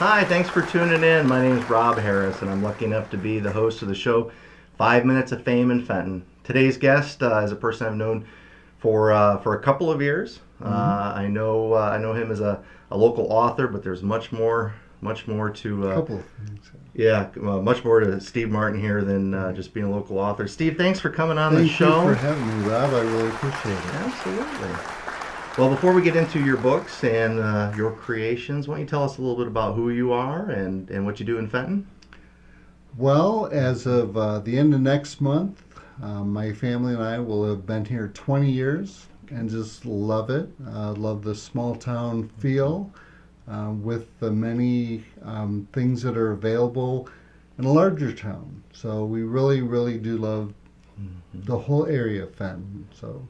Hi, thanks for tuning in. My name is Rob Harris, and I'm lucky enough to be the host of the show 5 Minutes of Fame in Fenton. Today's guest is a person I've known for a couple of years. I know him as a local author, but there's much more to Couple of things. much more to Steve Martin here than just being a local author. Steve, thanks for coming on the show. Thank you for having me, Rob. I really appreciate it. Absolutely. Well, before we get into your books and your creations, why don't you tell us a little bit about who you are and what you do in Fenton? Well, as of the end of next month, my family and I will have been here 20 years and just love it. Love the small town feel with the many things that are available in a larger town. So we really, really do love the whole area of Fenton. So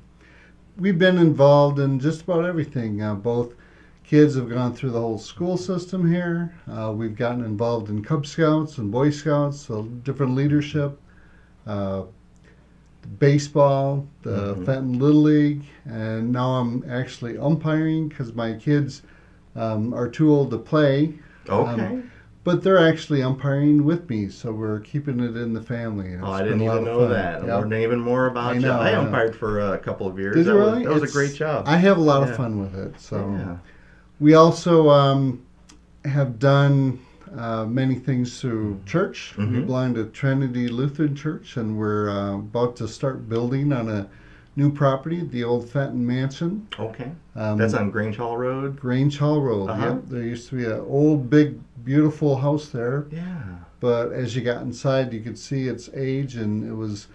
we've been involved in just about everything. Both kids have gone through the whole school system here. We've gotten involved in Cub Scouts and Boy Scouts, so different leadership. Baseball, the Fenton Little League, and now I'm actually umpiring because my kids are too old to play. Okay. But they're actually umpiring with me, so we're keeping it in the family. Oh, I didn't even know that. I learned even more about you. I umpired for a couple of years. Did you really? That was a great job. I have a lot of fun with it. So we also have done many things through church. We belong to Trinity Lutheran Church, and we're about to start building on a new property, the old Fenton Mansion. Okay. That's on Grange Hall Road? Grange Hall Road, yep. There used to be an old, big, beautiful house there. Yeah. But as you got inside, you could see its age, and it was,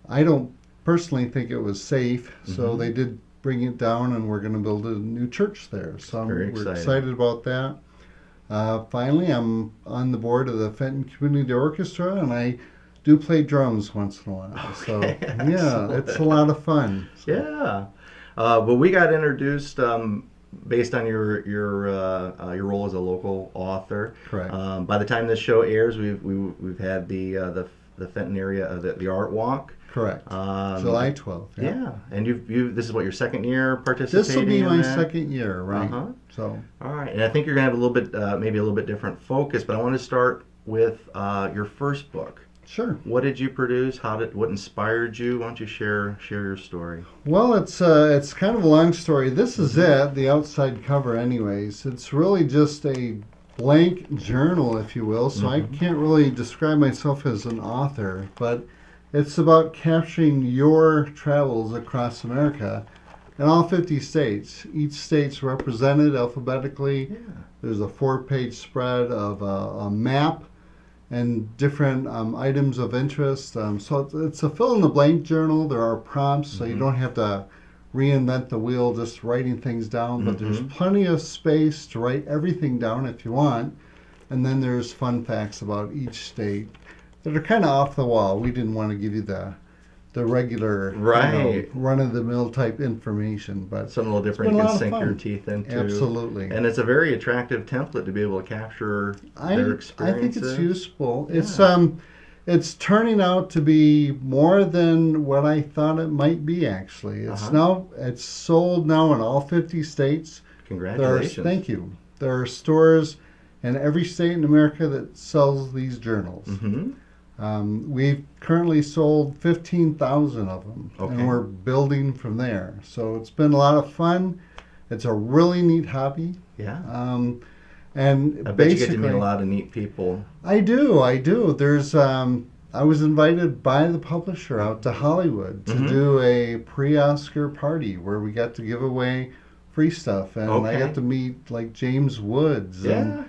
I don't personally think it was safe, so they did bring it down, and we're going to build a new church there. So we're excited about that. Finally, I'm on the board of the Fenton Community Orchestra, and I do play drums once in a while. So yeah, it's a lot of fun. So. Yeah. But we got introduced based on your role as a local author. Correct. By the time this show airs, we've had the Fenton area the Art Walk. Correct. July 12th. Yeah. And you this is what, your second year participating? This will be my that? second year, right? So. All right. And I think you're gonna have a little bit maybe a little bit different focus, but I want to start with your first book. Sure. What did you produce? What inspired you? Why don't you share your story? Well, it's kind of a long story. This is it, the outside cover anyways. It's really just a blank journal, if you will, so I can't really describe myself as an author, but it's about capturing your travels across America in all 50 states. Each state's represented alphabetically. Yeah. There's a 4-page spread of a map and different items of interest. So it's a fill-in-the-blank journal. There are prompts, so you don't have to reinvent the wheel just writing things down, but there's plenty of space to write everything down if you want. And then there's fun facts about each state that are kind of off the wall. We didn't want to give you the regular run-of-the-mill type information, but something a little different you can sink your teeth into. Absolutely. And it's a very attractive template to be able to capture their experiences. I think it's useful. Yeah. It's turning out to be more than what I thought it might be, actually. It's sold now in all 50 states. Congratulations. Thank you. There are stores in every state in America that sells these journals. We've currently sold 15,000 of them, and we're building from there. So it's been a lot of fun. It's a really neat hobby. Yeah. And I bet you get to meet a lot of neat people. I do. There's I was invited by the publisher out to Hollywood to do a pre-Oscar party where we got to give away free stuff, and I got to meet like James Woods and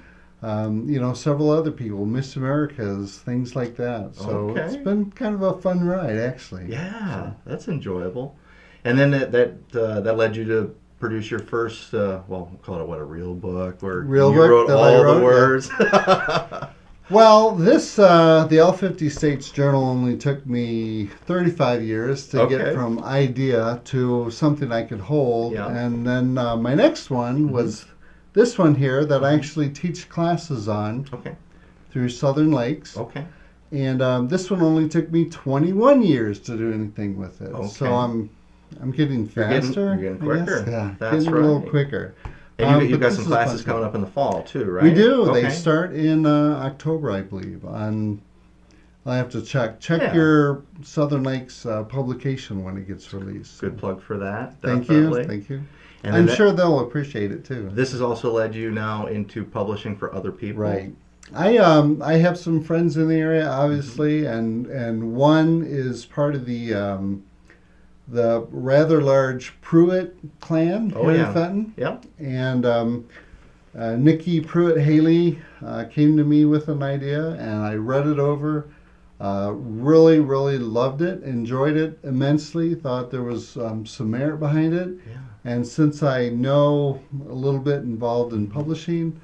several other people, Miss Americas, things like that. So it's been kind of a fun ride, actually. Yeah, that's enjoyable. And then that led you to produce your first, we'll call it a real book, where you wrote all the words. Yeah. Well, this, the L50 States Journal only took me 35 years to get from idea to something I could hold. Yeah. And then my next one was this one here that I actually teach classes on through Southern Lakes. And this one only took me 21 years to do anything with it. So I'm getting faster. You're getting quicker. Yeah, getting a little quicker. And you've but got this some is classes fun. coming up in the fall too, right? We do. Okay. They start in October, I believe. I have to check. Check Yeah. your Southern Lakes publication when it gets released. Good plug for that. Thank Definitely. you. Thank you. And I'm then sure they'll appreciate it too. this has also led you now into publishing for other people. Right. I have some friends in the area, obviously, and one is part of the rather large Pruitt clan here in Fenton. Yep. And Nikki Pruitt Haley came to me with an idea, and I read it over. Really, really loved it, enjoyed it immensely, thought there was some merit behind it. Yeah. And since I know a little bit involved in publishing,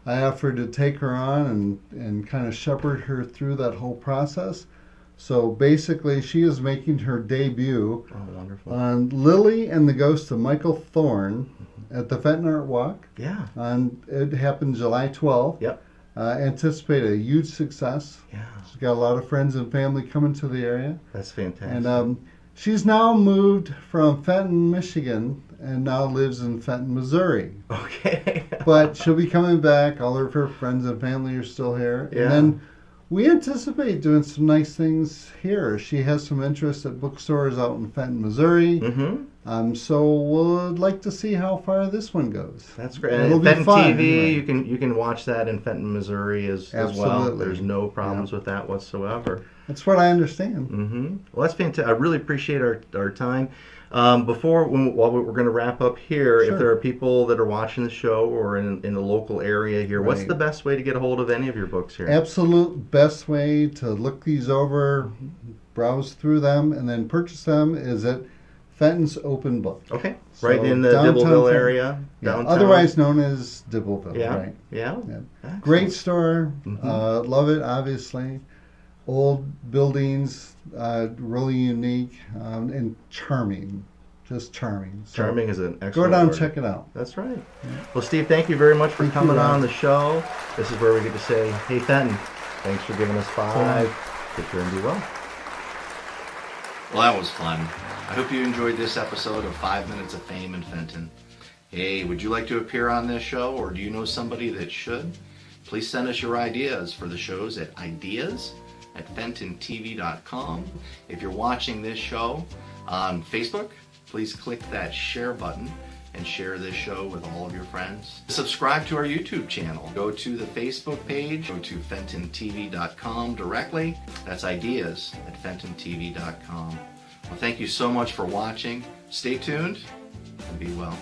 I offered to take her on and kind of shepherd her through that whole process. So basically, she is making her debut on Lily and the Ghost of Michael Thorne at the Fenton Art Walk. Yeah. It happened July 12th. Yep. Anticipate a huge success. Yeah. She's got a lot of friends and family coming to the area. That's fantastic. And she's now moved from Fenton, Michigan, and now lives in Fenton, Missouri. Okay. But she'll be coming back. All of her friends and family are still here. Yeah. And then we anticipate doing some nice things here. She has some interest at bookstores out in Fenton, Missouri. Mm-hmm. So we'll like to see how far this one goes. That's great. It'll And be Fenton fun, TV, anyway. you can watch that in Fenton, Missouri as well. Absolutely. There's no problems with that whatsoever. That's what I understand. Mm-hmm. Well, that's fantastic. I really appreciate our time. While we're going to wrap up here, Sure. if there are people that are watching the show or in the local area here, what's Right. the best way to get a hold of any of your books here? Absolute best way to look these over, browse through them, and then purchase them is at Fenton's Open Book. Okay. So Right in the downtown Dibbleville Fenton. area. Yeah, Downtown. otherwise known as Dibbleville. Yeah. Right. Yeah. Yeah. Excellent. Great store. Mhm. Love it, obviously. Old buildings, really unique and charming. Just charming. So Charming is an excellent go down and word. check it out. That's right. Well, Steve, thank you very much for Thank you, coming Rob. on the show. This is where we get to say, hey, Fenton, thanks for giving us 5. Take care and be well. Well, that was fun. I hope you enjoyed this episode of 5 Minutes of Fame in Fenton. Hey, would you like to appear on this show, or do you know somebody that should? Please send us your ideas for the shows at ideas@FentonTV.com. If you're watching this show on Facebook, please click that share button and share this show with all of your friends. Subscribe to our YouTube channel. Go to the Facebook page, go to FentonTV.com directly. That's ideas@FentonTV.com. Well, thank you so much for watching. Stay tuned and be well.